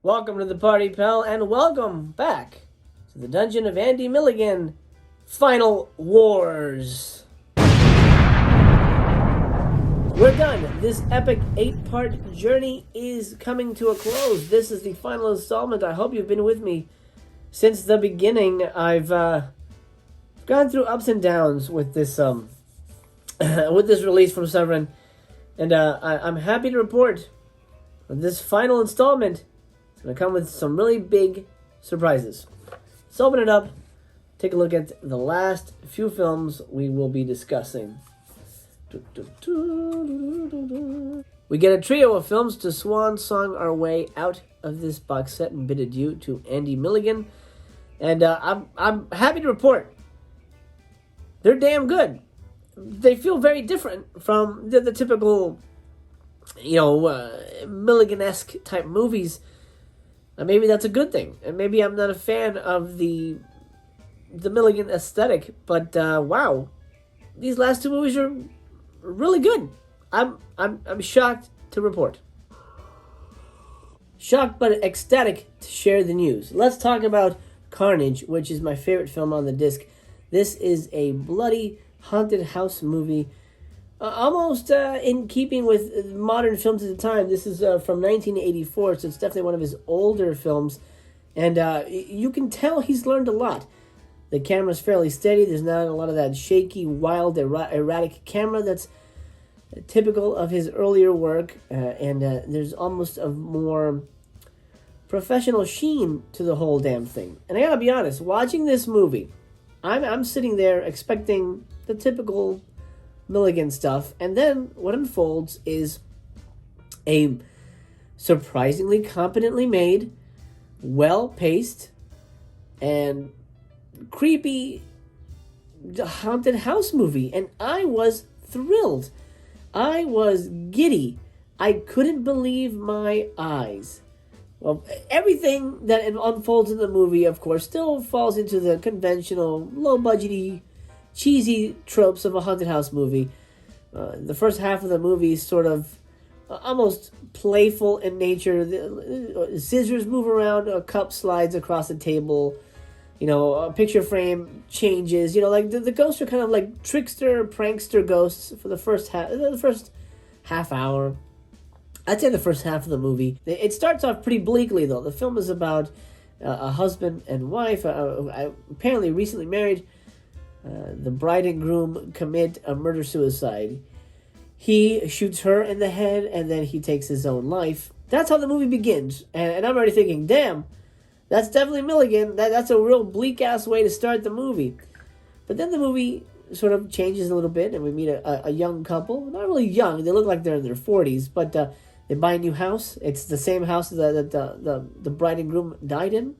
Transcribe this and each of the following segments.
Welcome to the party, pal, and welcome back to the Dungeon of Andy Milligan Final Wars. We're done. This epic 8-part journey is coming to a close. This is the final installment. I hope you've been with me since the beginning. I've gone through ups and downs with this with this release from Severin, and I'm happy to report that this final installment is going to come with some really big surprises. Let's open it up, take a look at the last few films we will be discussing. We get a trio of films to swan song our way out of this box set and bid adieu to Andy Milligan. And I'm happy to report they're damn good. They feel very different from the typical, Milligan-esque type movies. And maybe that's a good thing. And maybe I'm not a fan of the Milligan aesthetic, but wow, these last two movies are really good. I'm shocked to report. Shocked but ecstatic to share the news. Let's talk about Carnage, which is my favorite film on the disc. This is a bloody haunted house movie, almost in keeping with modern films at the time. This is from 1984, so it's definitely one of his older films, and you can tell he's learned a lot. The camera's fairly steady. There's not a lot of that shaky, wild, erratic camera that's typical of his earlier work, and there's almost a more professional sheen to the whole damn thing. And I gotta be honest, watching this movie, I'm sitting there expecting the typical Milligan stuff, and then what unfolds is a surprisingly competently made, well-paced, and creepy haunted house movie, and I was thrilled. I was giddy. I couldn't believe my eyes. Well, everything that unfolds in the movie, of course, still falls into the conventional, low-budgety, cheesy tropes of a haunted house movie. The first half of the movie is sort of almost playful in nature. The scissors move around, a cup slides across the table, a picture frame changes. Like the ghosts are kind of like trickster, prankster ghosts for the first half hour. I'd say the first half of the movie. It starts off pretty bleakly, though. The film is about a husband and wife, apparently recently married. The bride and groom commit a murder-suicide. He shoots her in the head, and then he takes his own life. That's how the movie begins. And I'm already thinking, damn, that's definitely Milligan. That's a real bleak-ass way to start the movie. But then the movie sort of changes a little bit, and we meet a young couple. Not really young. They look like they're in their 40s, but they buy a new house. It's the same house that the bride and groom died in.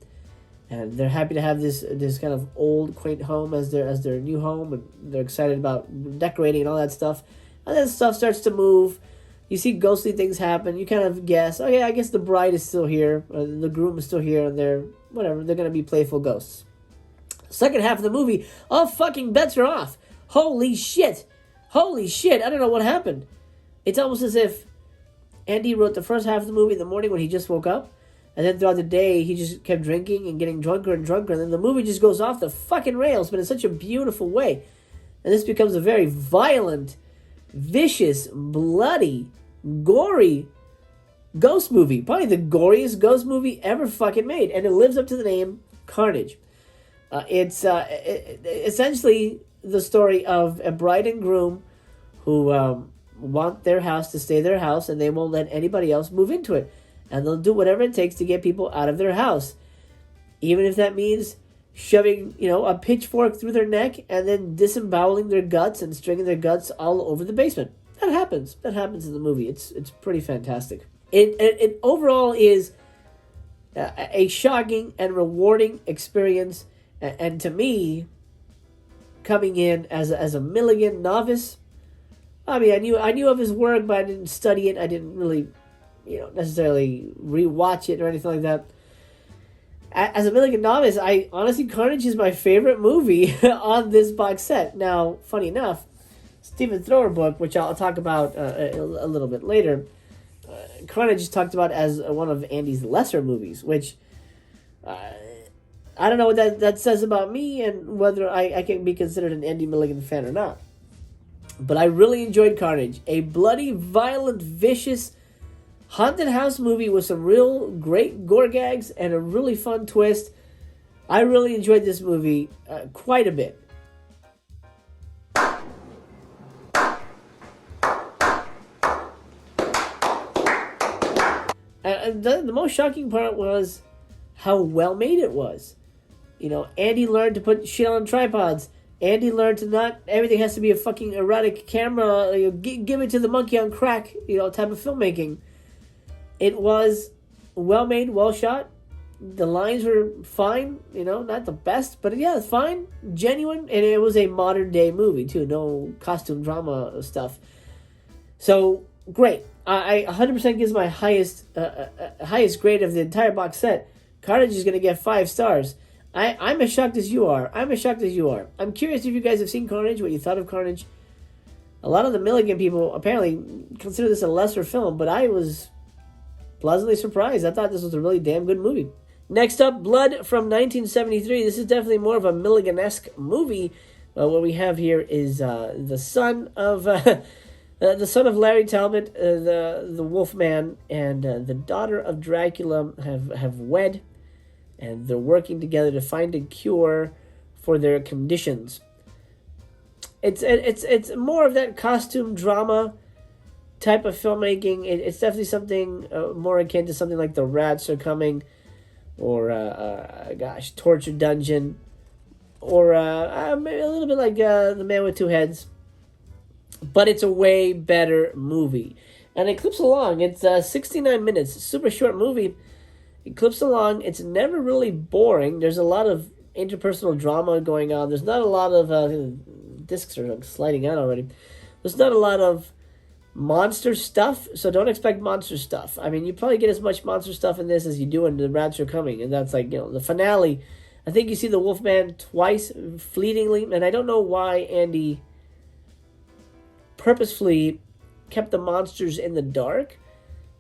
And they're happy to have this kind of old, quaint home as their new home, and they're excited about decorating and all that stuff. And then stuff starts to move. You see ghostly things happen. You kind of guess, okay, I guess the bride is still here, the groom is still here, and they're going to be playful ghosts. Second half of the movie, all fucking bets are off. Holy shit. I don't know what happened. It's almost as if Andy wrote the first half of the movie in the morning when he just woke up, and then throughout the day, he just kept drinking and getting drunker and drunker. And then the movie just goes off the fucking rails, but in such a beautiful way. And this becomes a very violent, vicious, bloody, gory ghost movie. Probably the goriest ghost movie ever fucking made. And it lives up to the name Carnage. It's essentially the story of a bride and groom who want their house to stay their house, and they won't let anybody else move into it. And they'll do whatever it takes to get people out of their house. Even if that means shoving, a pitchfork through their neck and then disemboweling their guts and stringing their guts all over the basement. That happens. That happens in the movie. It's pretty fantastic. It overall is a shocking and rewarding experience. And to me, coming in as a Milligan novice, I mean, I knew of his work, but I didn't study it. I didn't really necessarily rewatch it or anything like that. As a Milligan novice, honestly, Carnage is my favorite movie on this box set. Now, funny enough, Stephen Thrower book, which I'll talk about a little bit later, Carnage is talked about as one of Andy's lesser movies, which I don't know what that says about me and whether I can be considered an Andy Milligan fan or not. But I really enjoyed Carnage. A bloody, violent, vicious, haunted house movie with some real great gore gags and a really fun twist. I really enjoyed this movie quite a bit. The most shocking part was how well made it was. You know, Andy learned to put shit on tripods. Andy learned to not everything has to be a fucking erotic camera. You know, give it to the monkey on crack. You know, type of filmmaking. It was well made, well shot. The lines were fine. You know, not the best, but yeah, it's fine, genuine, and it was a modern day movie too. No costume drama stuff. So great. I 100% gives my highest grade of the entire box set. Carnage is going to get 5 stars. I'm as shocked as you are. I'm curious if you guys have seen Carnage, what you thought of Carnage. A lot of the Milligan people apparently consider this a lesser film, but I was pleasantly surprised. I thought this was a really damn good movie. Next up, Blood from 1973. This is definitely more of a Milligan-esque movie. What we have here is the son of Larry Talbot, the Wolfman, and the daughter of Dracula have wed, and they're working together to find a cure for their conditions. It's more of that costume drama type of filmmaking. It's definitely something more akin to something like The Rats Are Coming, or Torture Dungeon, or maybe a little bit like The Man with Two Heads. But it's a way better movie. And it clips along. It's 69 minutes. Super short movie. It clips along. It's never really boring. There's a lot of interpersonal drama going on. There's not a lot of... discs are sliding out already. There's not a lot of monster stuff, so don't expect monster stuff. I mean, you probably get as much monster stuff in this as you do in The Rats Are Coming. And that's like, you know, the finale. I think you see the Wolfman twice, fleetingly. And I don't know why Andy purposefully kept the monsters in the dark.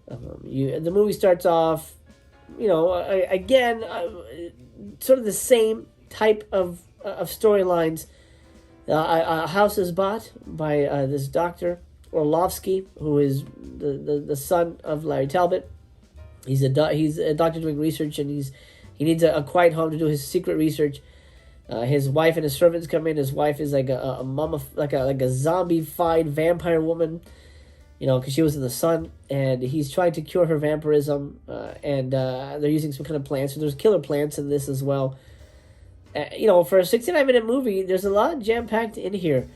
The movie starts off, you know, again, sort of the same type of storylines. A house is bought by this Dr. Orlovsky, who is the son of Larry Talbot. He's a doctor doing research, and he needs a quiet home to do his secret research. His wife and his servants come in. His wife is like a zombie-fied vampire woman, you know, because she was in the sun, and he's trying to cure her vampirism, and they're using some kind of plants. So there's killer plants in this as well. You know, for a 69-minute movie, there's a lot jam-packed in here.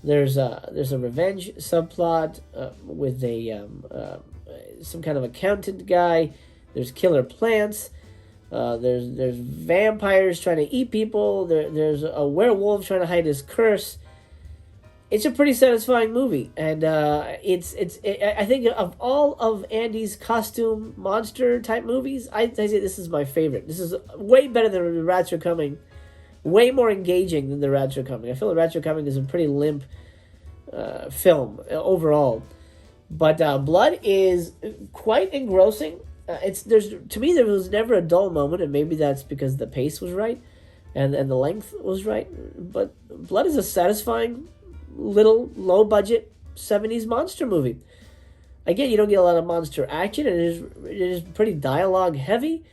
There's a revenge subplot with some kind of accountant guy. There's killer plants. There's vampires trying to eat people. There's a werewolf trying to hide his curse. It's a pretty satisfying movie, and I think of all of Andy's costume monster type movies, I say this is my favorite. This is way better than The Rats Are Coming, way more engaging than The Rats Are Coming. I feel The Rats Are Coming is a pretty limp film overall, but Blood is quite engrossing. To me there was never a dull moment, and maybe that's because the pace was right and the length was right. But Blood is a satisfying little low budget 70s monster movie. Again, you don't get a lot of monster action, and it is pretty dialogue heavy.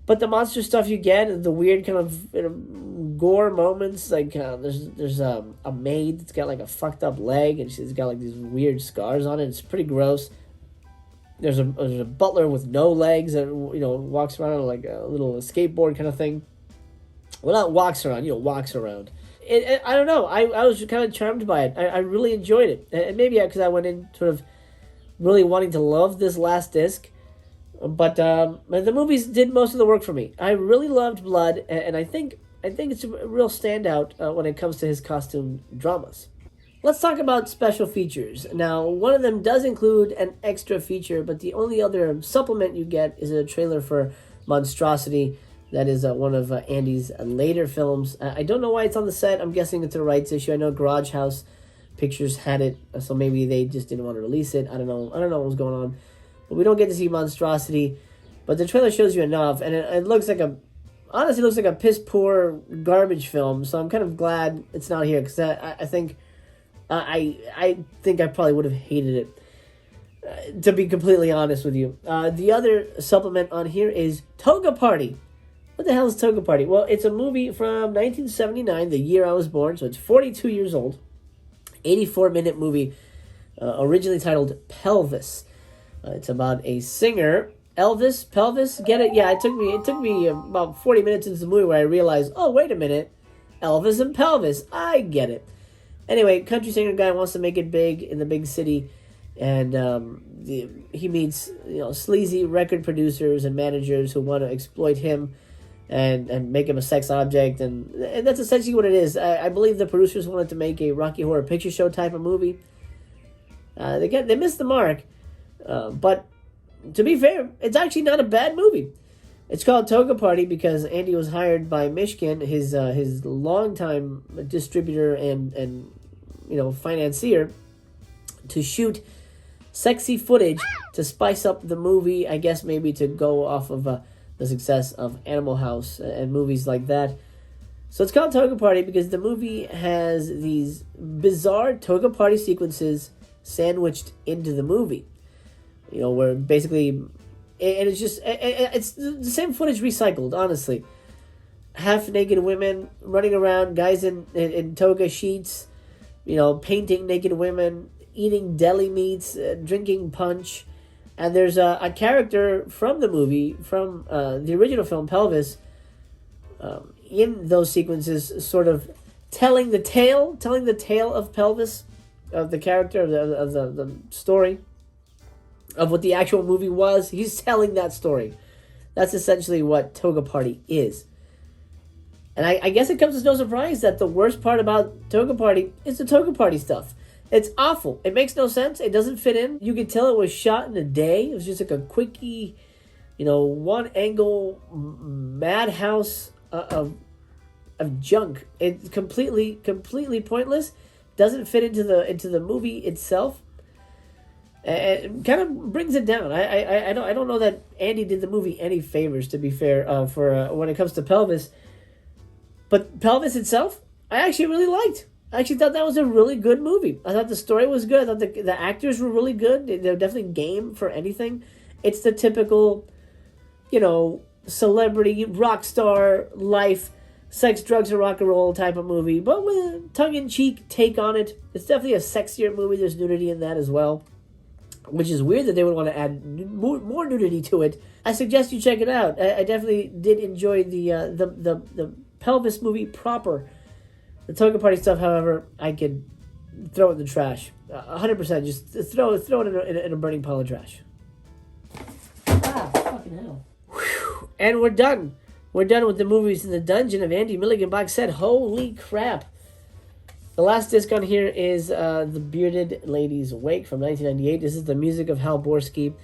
But the monster stuff you get, the weird kind of gore moments, like there's a maid that's got like a fucked up leg, and she's got like these weird scars on it. It's pretty gross. There's a butler with no legs that, you know, walks around on like a little skateboard kind of thing. Well, not walks around, walks around. I don't know. I was kind of charmed by it. I really enjoyed it. And maybe because I went in sort of really wanting to love this last disc. But the movies did most of the work for me. I really loved Blood, and I think it's a real standout when it comes to his costume dramas. Let's talk about special features. Now, one of them does include an extra feature, but the only other supplement you get is a trailer for Monstrosity. That is one of Andy's later films. I don't know why it's on the set. I'm guessing it's a rights issue. I know Garage House Pictures had it, so maybe they just didn't want to release it. I don't know what was going on. but we don't get to see monstrosity. But the trailer shows you enough, and it looks like honestly looks like a piss poor garbage film. So I'm kind of glad it's not here, because I think I probably would have hated it. To be completely honest with you, the other supplement on here is Toga Party. What the hell is Toga Party? Well, it's a movie from 1979, the year I was born, so it's 42 years old. 84-minute movie, originally titled Pelvis. It's about a singer, Pelvis, get it? Yeah, it took me about 40 minutes into the movie where I realized, oh, wait a minute, Elvis and Pelvis, I get it. Anyway, country singer guy wants to make it big in the big city, and he meets sleazy record producers and managers who want to exploit him and make him a sex object, and that's essentially what it is. I believe the producers wanted to make a Rocky Horror Picture Show type of movie. They missed the mark, but to be fair, it's actually not a bad movie. It's called Toga Party because Andy was hired by Michigan, his longtime distributor and financier, to shoot sexy footage to spice up the movie. I guess maybe to go off of the success of Animal House and movies like that. So it's called Toga Party because the movie has these bizarre Toga Party sequences sandwiched into the movie. Where basically, and it's the same footage recycled, honestly. Half-naked women running around, guys in toga sheets, painting naked women, eating deli meats, drinking punch. And there's a character from the movie, from the original film, Pelvis, in those sequences, sort of telling the tale of Pelvis, of the character, of the story, of what the actual movie was. He's telling that story. That's essentially what Toga Party is. And I guess it comes as no surprise that the worst part about Toga Party is the Toga Party stuff. It's awful. It makes no sense. It doesn't fit in. You could tell it was shot in a day. It was just like a quickie, one angle madhouse of junk. It's completely pointless. Doesn't fit into the movie itself. It kind of brings it down. I don't know that Andy did the movie any favors, to be fair, for when it comes to Pelvis. But Pelvis itself, I actually really liked. I actually thought that was a really good movie. I thought the story was good. I thought the actors were really good. They're definitely game for anything. It's the typical, celebrity, rock star life, sex, drugs, and rock and roll type of movie, but with a tongue-in-cheek take on it. It's definitely a sexier movie. There's nudity in that as well, which is weird that they would want to add more nudity to it. I suggest you check it out. I definitely did enjoy the Pelvis movie proper. The Toga Party stuff, however, I could throw it in the trash. 100%. Just throw it in a burning pile of trash. Fucking hell. Whew. And we're done. We're done with the movies in the Dungeon of Andy Milligan box set. Holy crap. The last disc on here is The Bearded Lady's Wake from 1998. This is the music of Hal Borsky.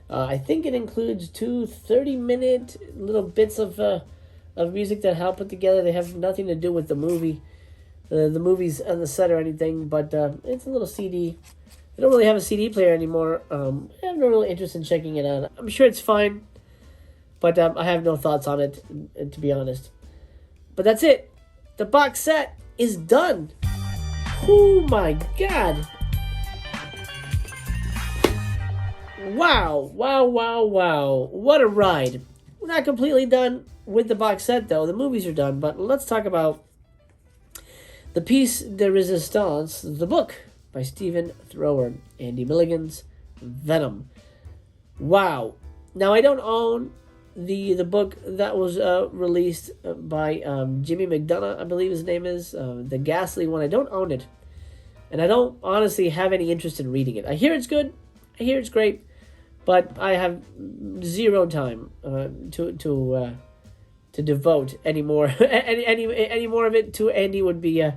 I think it includes 2 30-minute little bits of music that Hal put together. They have nothing to do with the movie. The movie's on the set or anything, but it's a little CD. I don't really have a CD player anymore. I have no real interest in checking it out. I'm sure it's fine, but I have no thoughts on it, to be honest. But that's it. The box set is done. Oh my god. Wow. What a ride. We're not completely done with the box set, though. The movies are done, but let's talk about the piece de resistance, the book by Stephen Thrower, Andy Milligan's Venom. Wow. Now, I don't own the book that was released by Jimmy McDonough, I believe his name is, the Ghastly one. I don't own it, and I don't honestly have any interest in reading it. I hear it's good, I hear it's great, but I have zero time to devote any more any more of it to Andy. Would be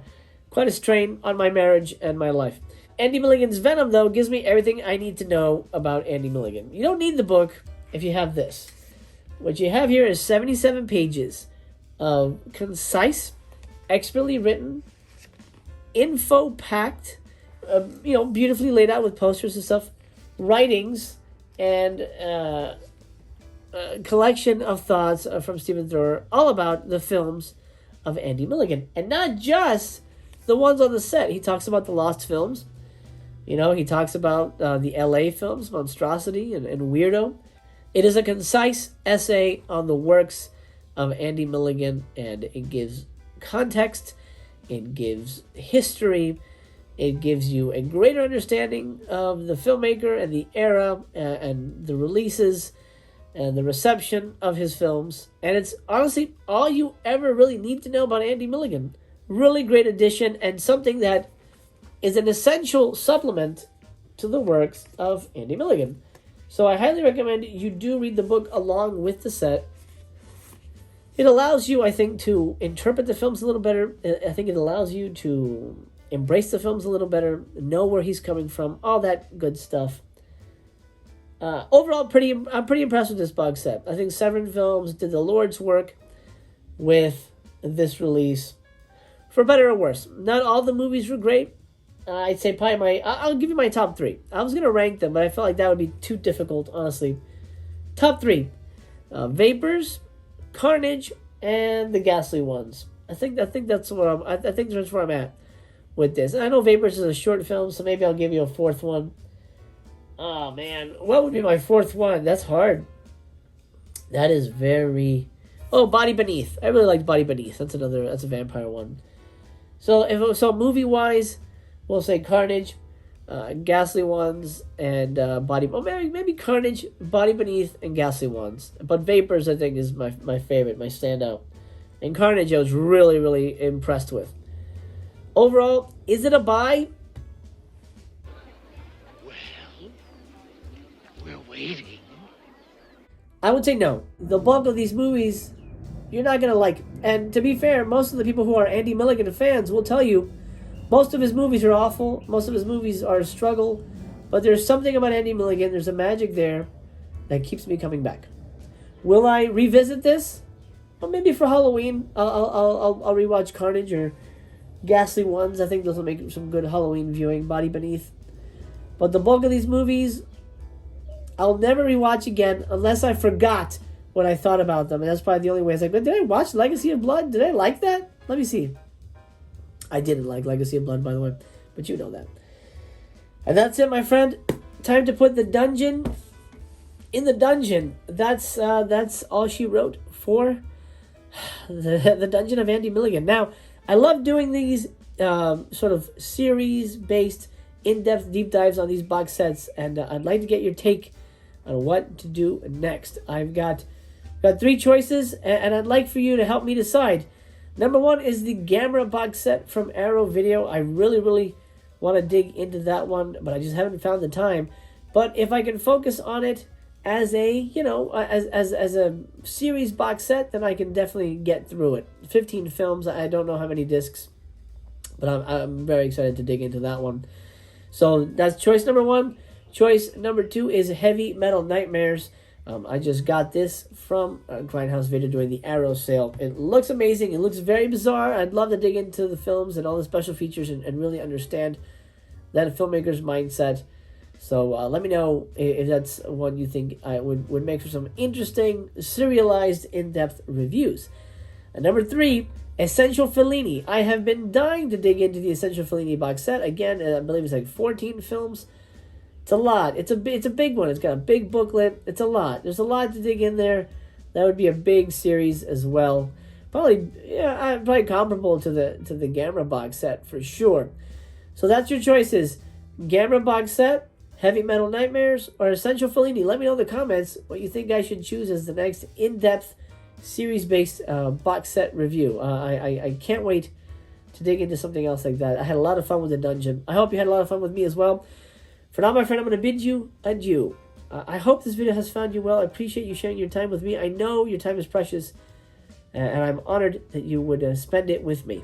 quite a strain on my marriage and my life. Andy Milligan's Venom, though, gives me everything I need to know about Andy Milligan. You don't need the book if you have this. What you have here is 77 pages of concise, expertly written, info-packed, beautifully laid out with posters and stuff, writings and collection of thoughts from Stephen Thrower all about the films of Andy Milligan. And not just the ones on the set. He talks about the lost films. You know, he talks about the LA films, Monstrosity and Weirdo. It is a concise essay on the works of Andy Milligan, and it gives context, it gives history, it gives you a greater understanding of the filmmaker and the era and the releases and the reception of his films. And it's honestly all you ever really need to know about Andy Milligan. Really great addition, and something that is an essential supplement to the works of Andy Milligan. So I highly recommend you do read the book along with the set. It allows you, I think, to interpret the films a little better. I think it allows you to embrace the films a little better, know where he's coming from, all that good stuff. Overall, I'm pretty impressed with this box set. I think Severin Films did the Lord's work with this release, for better or worse. Not all the movies were great. I'd say probably I'll give you my top three. I was going to rank them, but I felt like that would be too difficult, honestly. Top three. Vapors, Carnage, and the Ghastly Ones. I think that's where I'm at with this. And I know Vapors is a short film, so maybe I'll give you a fourth one. Oh, man. What would be my fourth one? That's hard. That is very... Oh, Body Beneath. I really liked Body Beneath. That's a vampire one. So movie-wise, we'll say Carnage, Ghastly Ones, and Body... Oh, maybe Carnage, Body Beneath, and Ghastly Ones. But Vapors, I think, is my favorite, my standout. And Carnage, I was really, really impressed with. Overall, is it a buy? Well, we're waiting. I would say no. The bulk of these movies, you're not going to like. And to be fair, most of the people who are Andy Milligan fans will tell you most of his movies are awful. Most of his movies are a struggle. But there's something about Andy Milligan. There's a magic there that keeps me coming back. Will I revisit this? Well, maybe for Halloween. I'll rewatch Carnage or Ghastly Ones. I think those will make some good Halloween viewing. Body Beneath. But the bulk of these movies, I'll never rewatch again unless I forgot what I thought about them. And that's probably the only way. It's like, did I watch Legacy of Blood? Did I like that? Let me see. I didn't like Legacy of Blood, by the way. But you know that. And that's it, my friend. Time to put the dungeon in the dungeon. That's all she wrote for the Dungeon of Andy Milligan. Now, I love doing these sort of series-based, in-depth deep dives on these box sets. And I'd like to get your take on what to do next. I've got three choices, and I'd like for you to help me decide. Number one is the Gamera box set from Arrow Video. I really, really want to dig into that one, but I just haven't found the time. But if I can focus on it as a, as a series box set, then I can definitely get through it. 15 films. I don't know how many discs, but I'm very excited to dig into that one. So that's choice number one. Choice number two is Heavy Metal Nightmares. I just got this from Grindhouse Video during the Arrow sale. It looks amazing. It looks very bizarre. I'd love to dig into the films and all the special features and really understand that filmmaker's mindset. So let me know if that's one you think would make for some interesting, serialized, in-depth reviews. And number three, Essential Fellini. I have been dying to dig into the Essential Fellini box set. Again, I believe it's like 14 films. It's a lot. It's a big one. It's got a big booklet. It's a lot. There's a lot to dig in there. That would be a big series as well. Probably comparable to the Gamera box set for sure. So that's your choices: Gamera box set, Heavy Metal Nightmares, or Essential Fellini. Let me know in the comments what you think I should choose as the next in-depth series-based box set review. I can't wait to dig into something else like that. I had a lot of fun with the dungeon. I hope you had a lot of fun with me as well. For now, my friend, I'm going to bid you adieu. I hope this video has found you well. I appreciate you sharing your time with me. I know your time is precious, and I'm honored that you would spend it with me.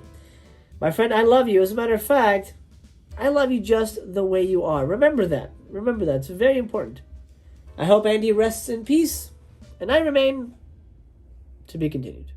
My friend, I love you. As a matter of fact, I love you just the way you are. Remember that. Remember that. It's very important. I hope Andy rests in peace, and I remain to be continued.